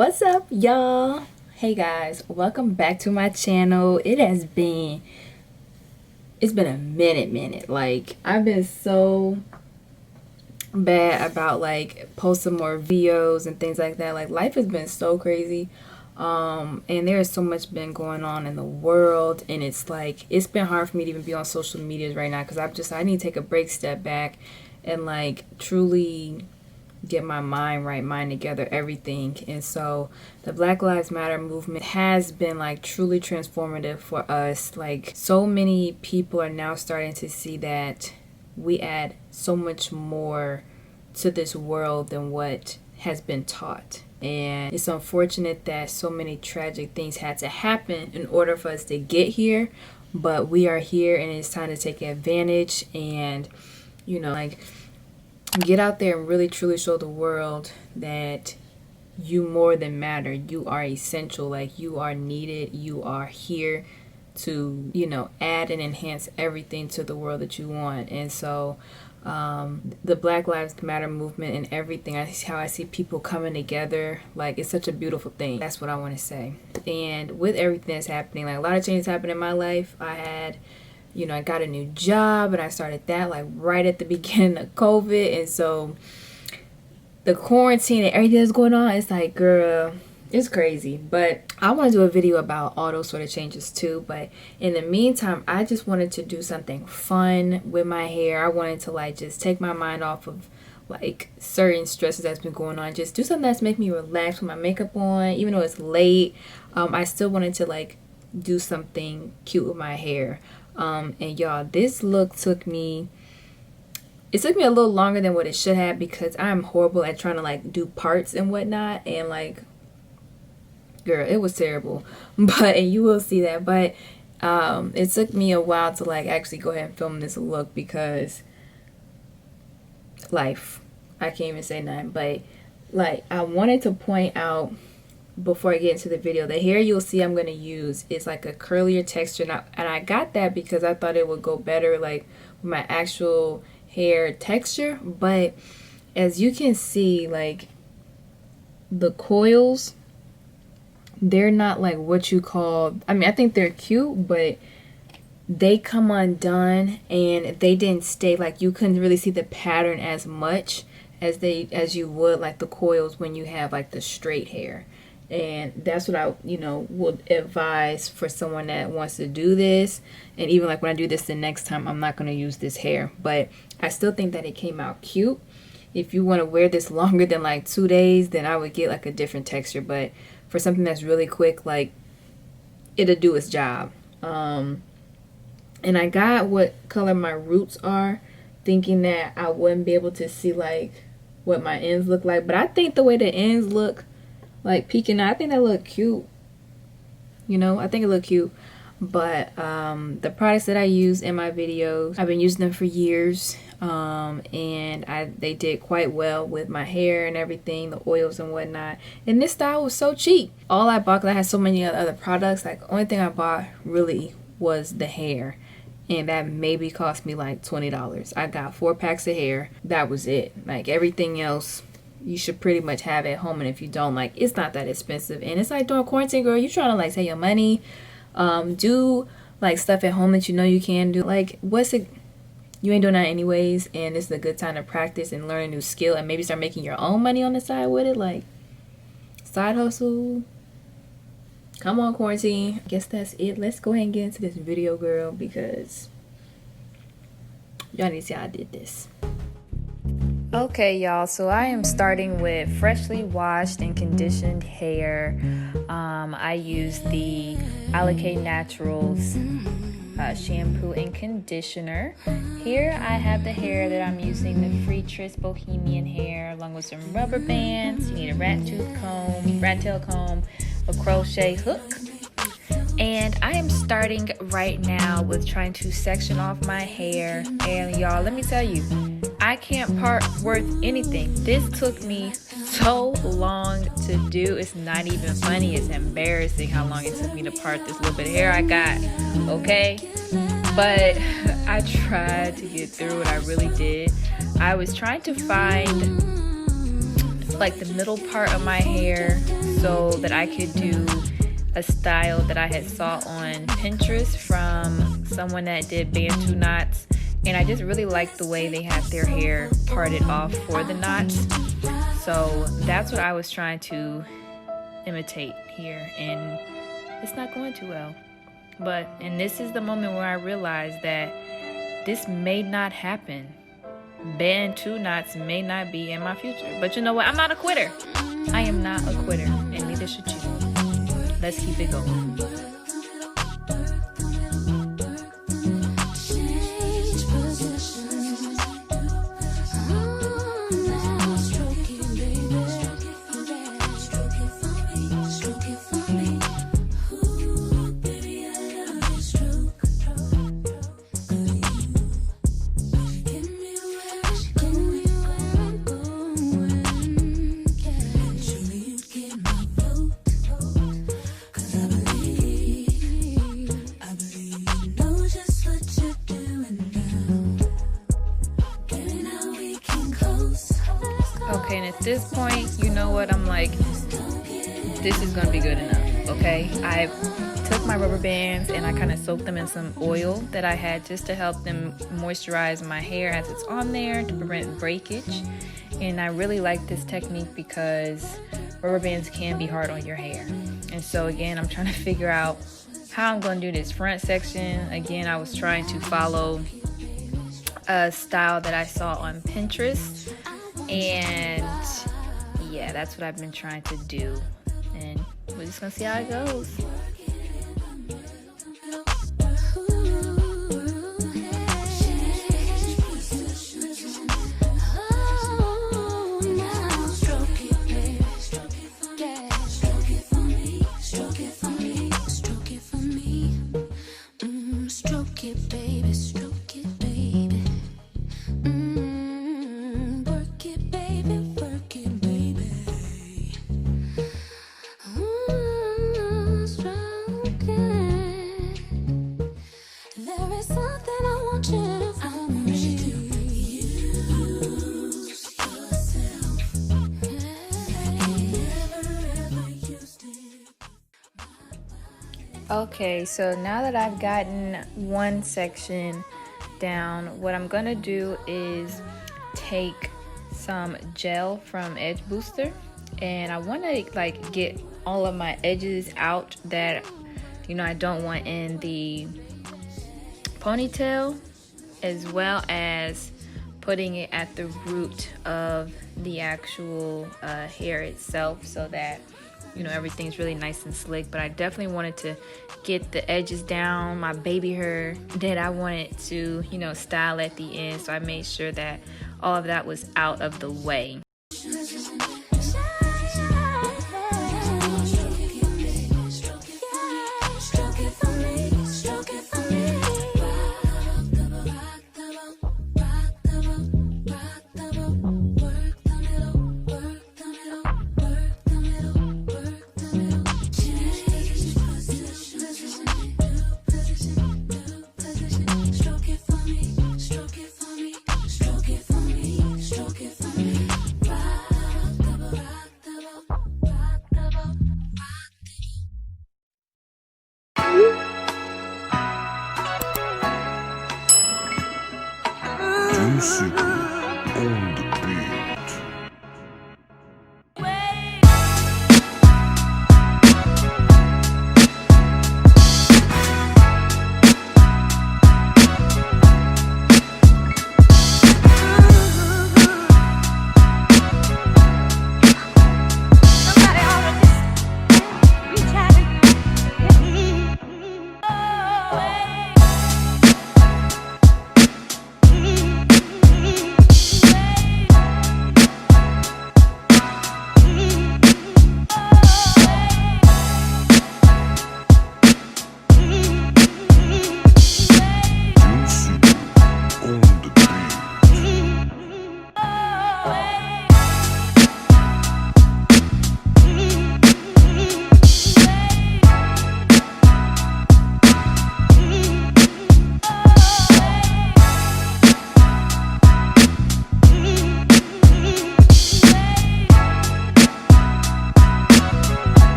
What's up, y'all? Hey guys, welcome back to my channel. It's been a minute. Like, I've been so bad about like posting more videos and things like that. Like, life has been so crazy. And there's so much been going on in the world, and it's like it's been hard for me to even be on social medias right now because I need to take a break, step back, and like truly get my mind together, everything. And so the Black Lives Matter movement has been like truly transformative for us. Like, so many people are now starting to see that we add so much more to this world than what has been taught. And it's unfortunate that so many tragic things had to happen in order for us to get here, but we are here, and it's time to take advantage and, you know, like, get out there and really truly show the world that you more than matter. You are essential. Like, you are needed. You are here to, you know, add and enhance everything to the world that you want. And so the Black Lives Matter movement and everything, how I see people coming together, like, it's such a beautiful thing. That's what I want to say. And with everything that's happening, like, a lot of changes happened in my life. I got a new job, and I started that like right at the beginning of COVID. And so the quarantine and everything that's going on, it's like, girl, it's crazy. But I want to do a video about all those sort of changes too. But in the meantime, I just wanted to do something fun with my hair. I wanted to like just take my mind off of like certain stresses that's been going on. Just do something that's make me relax with my makeup on, even though it's late. I still wanted to like do something cute with my hair. And y'all, this look took me a little longer than what it should have, because I'm horrible at trying to like do parts and whatnot, and like, girl, it was terrible. And you will see that. But it took me a while to like actually go ahead and film this look, because life, I can't even say nothing. But like, I wanted to point out before I get into the video, the hair you'll see I'm going to use is like a curlier texture, and I got that because I thought it would go better like with my actual hair texture. But as you can see, like, the coils, they're not like what you call, I mean, I think they're cute, but they come undone, and they didn't stay, like, you couldn't really see the pattern as much as you would like the coils when you have like the straight hair. And that's what I, would advise for someone that wants to do this. And even like when I do this the next time, I'm not going to use this hair. But I still think that it came out cute. If you want to wear this longer than like 2 days, then I would get like a different texture. But for something that's really quick, like, it'll do its job. And I got what color my roots are, thinking that I wouldn't be able to see like what my ends look like. But I think the way the ends look, like peeking out, I think that look cute. I think it look cute. But the products that I use in my videos, I've been using them for years, and they did quite well with my hair and everything, the oils and whatnot. And this style was so cheap. All I bought, because I had so many other products, like, the only thing I bought really was the hair, and that maybe cost me like $20. I got 4 packs of hair. That was it. Like, everything else you should pretty much have at home, and if you don't, like, it's not that expensive. And it's like, during quarantine, girl, you trying to like save your money, do like stuff at home that you can do. Like, you ain't doing that anyways, and this is a good time to practice and learn a new skill, and maybe start making your own money on the side with it, like side hustle. Come on, quarantine. I guess that's it. Let's go ahead and get into this video, girl, because y'all need to see how I did this. Okay, y'all, so I am starting with freshly washed and conditioned hair. I use the Alikay Naturals shampoo and conditioner. Here I have the hair that I'm using, the Freetress Bohemian hair, along with some rubber bands. You need a rat tail comb, a crochet hook. And I am starting right now with trying to section off my hair. And y'all, let me tell you, I can't part worth anything. This took me so long to do. It's not even funny. It's embarrassing how long it took me to part this little bit of hair I got. Okay? But I tried to get through it. I really did. I was trying to find like the middle part of my hair so that I could do a style that I had saw on Pinterest from someone that did Bantu knots, and I just really liked the way they had their hair parted off for the knots. So that's what I was trying to imitate here, and it's not going too well. And this is the moment where I realized that this may not happen. Bantu knots may not be in my future. But you know what? I'm not a quitter. I am not a quitter, and neither should you. Let's keep it going. Okay, and at this point, you know what, I'm like, this is gonna be good enough. Okay, I took my rubber bands and I kind of soaked them in some oil that I had just to help them moisturize my hair as it's on there to prevent breakage. And I really like this technique because rubber bands can be hard on your hair. And so again, I'm trying to figure out how I'm going to do this front section. Again, I was trying to follow a style that I saw on Pinterest, and yeah, that's what I've been trying to do, and we're just gonna see how it goes. Okay, so now that I've gotten one section down, what I'm gonna do is take some gel from Edge Booster, and I want to like get all of my edges out that, you know, I don't want in the ponytail, as well as putting it at the root of the actual hair itself, so that, you know, everything's really nice and slick. But I definitely wanted to get the edges down, my baby hair that I wanted to, you know, style at the end. So I made sure that all of that was out of the way. On the beat.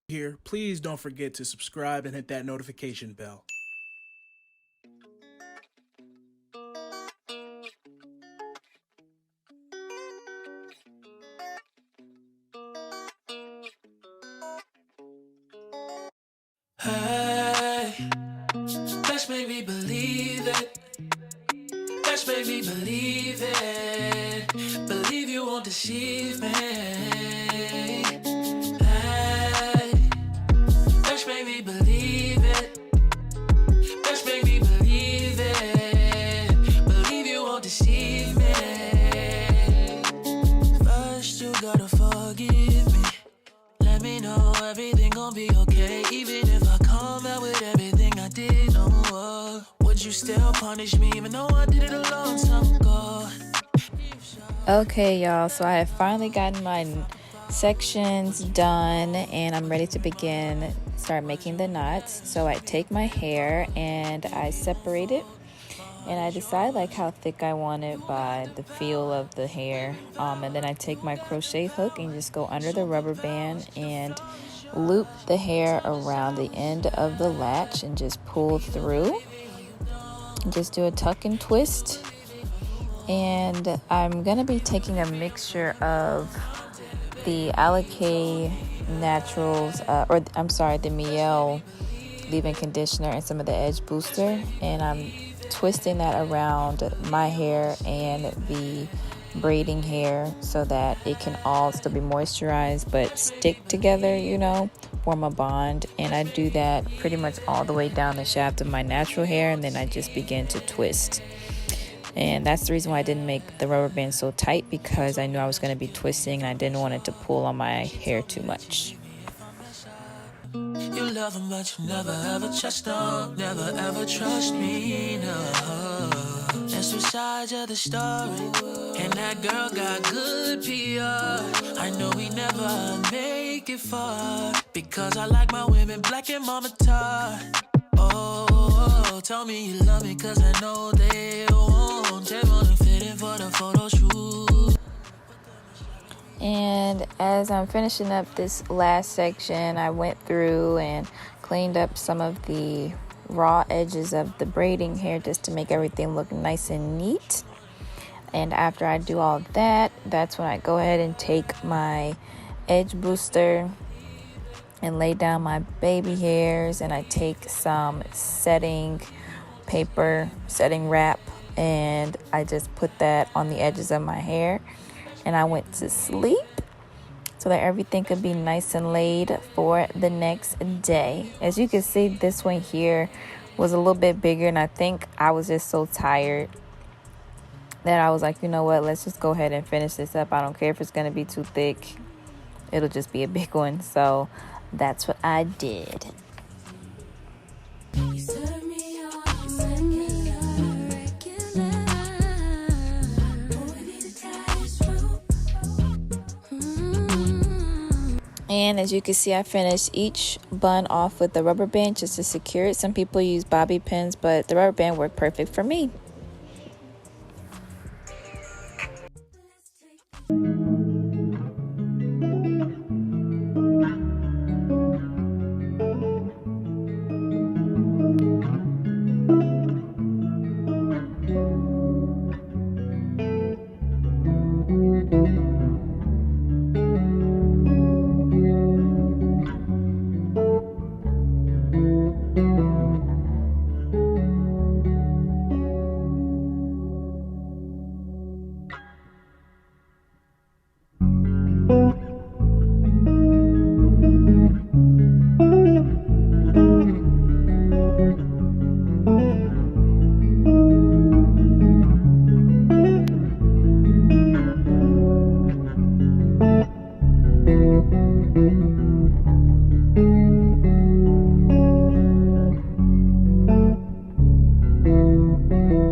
Here, please don't forget to subscribe and hit that notification bell. Hey, let's make me believe it. Let's make me believe it. Believe you won't deceive me. Hey, let's make me believe it. Let's make me believe it. Believe you won't deceive me. First you gotta forgive me. Let me know everything gon' be okay. Even if I come out with everything I did, no more. Would you still punish me even though I did it a long time ago? Okay, y'all, so I have finally gotten my sections done and I'm ready to start making the knots. So I take my hair and I separate it, and I decide like how thick I want it by the feel of the hair, and then I take my crochet hook and just go under the rubber band and loop the hair around the end of the latch and just pull through. Just do a tuck and twist. And I'm gonna be taking a mixture of the Alikay Naturals, the Mielle Leave-In conditioner and some of the edge booster, and I'm twisting that around my hair and the braiding hair so that it can all still be moisturized but stick together, form a bond. And I do that pretty much all the way down the shaft of my natural hair, and then I just begin to twist. And that's the reason why I didn't make the rubber band so tight, because I knew I was going to be twisting and I didn't want it to pull on my hair too much. You love him, but you never ever trust him. Never ever trust me, no. There's two sides of the story, and that girl got good PR. I know we never make it far, because I like my women black and mama tar. Oh, tell me you love me, cause I know they won't. They wanna fit in for the photo shoot. And as I'm finishing up this last section, I went through and cleaned up some of the raw edges of the braiding hair just to make everything look nice and neat. And after I do all that, that's when I go ahead and take my edge booster and lay down my baby hairs, and I take some setting wrap, and I just put that on the edges of my hair, and I went to sleep so that everything could be nice and laid for the next day. As you can see, this one here was a little bit bigger, and I think I was just so tired that I was like, you know what, let's just go ahead and finish this up. I don't care if it's going to be too thick. It'll just be a big one. So that's what I did. And as you can see, I finished each bun off with the rubber band just to secure it. Some people use bobby pins, but the rubber band worked perfect for me. you.